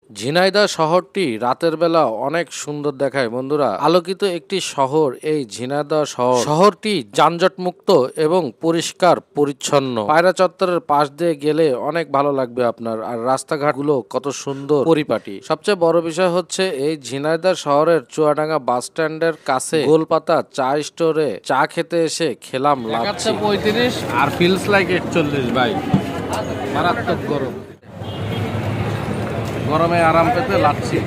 ঝিনাইদহ শহরটি রাতের বেলা অনেক সুন্দর দেখায় বন্ধুরা। আলোকিত একটি শহর এই ঝিনাইদহ শহর। শহরটি যানজটমুক্ত এবং পরিষ্কার পরিচ্ছন্ন। পায়রা চত্বরের পাশ দিয়ে গেলে অনেক ভালো লাগবে আপনার। আর রাস্তাঘাটগুলো কত সুন্দর পরিপাটি। সবচেয়ে বড় বিষয় হচ্ছে এই ঝিনাইদহ শহরের চুয়াডাঙ্গা বাস স্ট্যান্ডের কাছে গোলপাতা চা স্টোরে চা খেতে এসে খেলাম লাচ্ছি। 35 আর ফিলস লাইক 41 ভাই। মারাত্মক গরম, গরমে আরাম পেতে লাচ্ছি।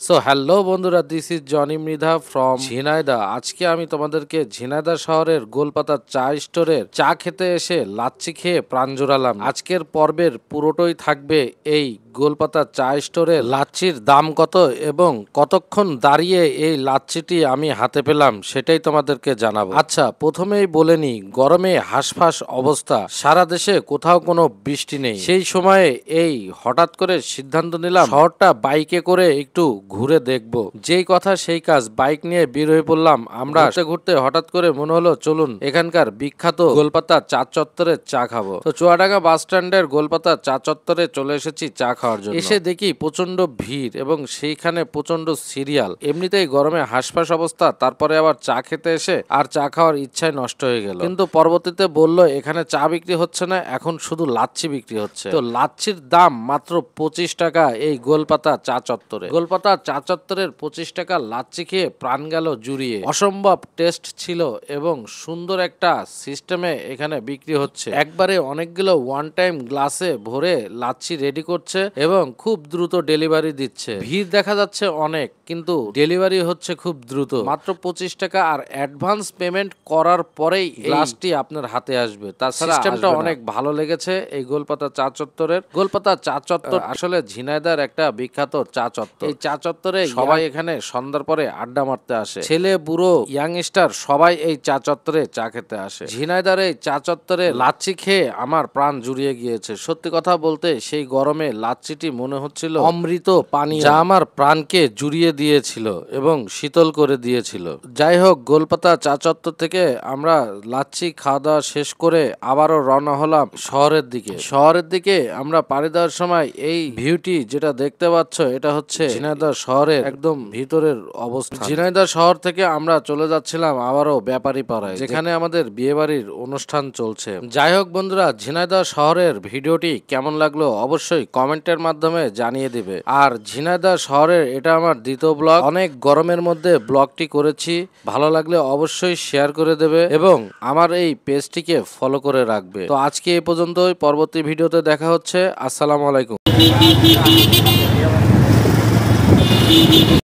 সো হ্যালো বন্ধুরা, this is Johnny Mridha from Jhenaidah. আজকে আমি তোমাদেরকে ঝিনাইদহ শহরের গোলপাতা চা স্টোরের চা খেতে এসে লাচ্ছি খেয়ে প্রাণ জোড়ালাম। আজকের পর্বের পুরোটাই থাকবে এই গোলপাতা চা স্টোরের লাচ্ছির দাম কত এবং কতক্ষণ দাঁড়িয়ে এই লাচ্ছিটি আমি হাতে পেলাম সেটাই তোমাদেরকে জানাবো। আচ্ছা, প্রথমেই বলে নি, গরমে হাঁসফাঁস অবস্থা, সারা দেশে কোথাও কোনো বৃষ্টি নেই। সেই সময়ে এই হঠাৎ করে সিদ্ধান্ত নিলাম শহরটা বাইকে করে একটু ঘুরে দেখব। যেই কথা সেই কাজ, বাইক নিয়ে বের হয়ে পড়লাম আমরা। ঘুরতে ঘুরতে হঠাৎ করে মনে হলো চলুন এখানকার বিখ্যাত গোলপাতা চা চত্বরে চা খাবো। তো চুয়াডাঙ্গা বাস স্ট্যান্ডের গোলপাতা চা চত্বরে চলে এসেছি চা খাওয়ার জন্য। এসে দেখি প্রচন্ড ভিড় এবং সেইখানে প্রচন্ড সিরিয়াল। এমনিতেই গরমে হাঁসফাঁস অবস্থা, তারপরে আবার চা খেতে এসে আর চা খাওয়ার ইচ্ছায় নষ্ট হয়ে গেল। কিন্তু পরবর্তীতে বললো এখানে চা বিক্রি হচ্ছে না, এখন শুধু লাচ্ছি বিক্রি হচ্ছে। তো লাচ্ছির দাম মাত্র 25 টাকা এই গোলপাতা চা চত্বরে। গোলপাতা চা চত্বরের 25 টাকা লাচ্ছি খেয়ে প্রাণ গেল জুড়িয়ে। অসম্ভব টেস্ট ছিল এবং সুন্দর একটা সিস্টেমে এখানে বিক্রি হচ্ছে। একবারে অনেকগুলো ওয়ান টাইম গ্লাসে ভরে লাচ্ছি রেডি করছে এবং খুব দ্রুত ডেলিভারি দিচ্ছে। ভিড় দেখা যাচ্ছে অনেক, কিন্তু ডেলিভারি হচ্ছে খুব দ্রুত। মাত্র 25 টাকা, আর অ্যাডভান্স পেমেন্ট করার পরেই গ্লাসটি আপনার হাতে আসবে। তার সিস্টেমটা অনেক ভালো লেগেছে এই গোলপাতা চা চত্বরের। গোলপাতা চা চত্বর আসলে ঝিনাইদহের একটা বিখ্যাত চা চত্বর। এই চা চত্বরে সবাই এখানে সন্ধ্যার পরে আড্ডা মারতে আসে। ছেলে বুড়ো ইয়াংস্টার সবাই এই চা চত্বরে চা খেতে আসে। ঝিনাইদহের এই চা চত্বরে লাচ্ছি খেয়ে আমার প্রাণ জুড়িয়ে গিয়েছে। সত্যি কথা বলতে সেই গরমে লাচ্ছিটি মনে হচ্ছিল অমৃত পানি, যা আমার প্রাণকে জুড়িয়ে দিয়েছিল এবং শীতল করে দিয়েছিল। যাই হোক, গোলপাতা চা চত্বর থেকে আমরা লাচ্ছি খাওয়া দাওয়া শেষ করে আবারও রওনা হলাম শহরের দিকে। শহরের দিকে আমরা পাড়ি দেওয়ার সময় এই ভিউটি যেটা দেখতে পাচ্ছ, এটা হচ্ছে ঝিনাইদহ শহরের একদম ভিতরের অবস্থা। ঝিনাইদহ শহর থেকে আমরা চলে যাচ্ছিলাম আবারও ব্যাপারী পাড়ায়, যেখানে আমাদের বিয়ে বাড়ির অনুষ্ঠান চলছে। যাই হোক বন্ধুরা, ঝিনাইদহ শহরের ভিডিওটি কেমন লাগলো অবশ্যই কমেন্টের মাধ্যমে জানিয়ে দিবে। আর ঝিনাইদহ শহরের এটা আমার দ্বিতীয় ব্লগ। অনেক গরমের মধ্যে ব্লগটি করেছি, ভালো লাগলে অবশ্যই শেয়ার করে দেবে এবং আমার এই পেজটিকে ফলো করে রাখবে। তো আজকে এই পর্যন্তই, পরবর্তী ভিডিওতে দেখা হচ্ছে। আসসালামু আলাইকুম।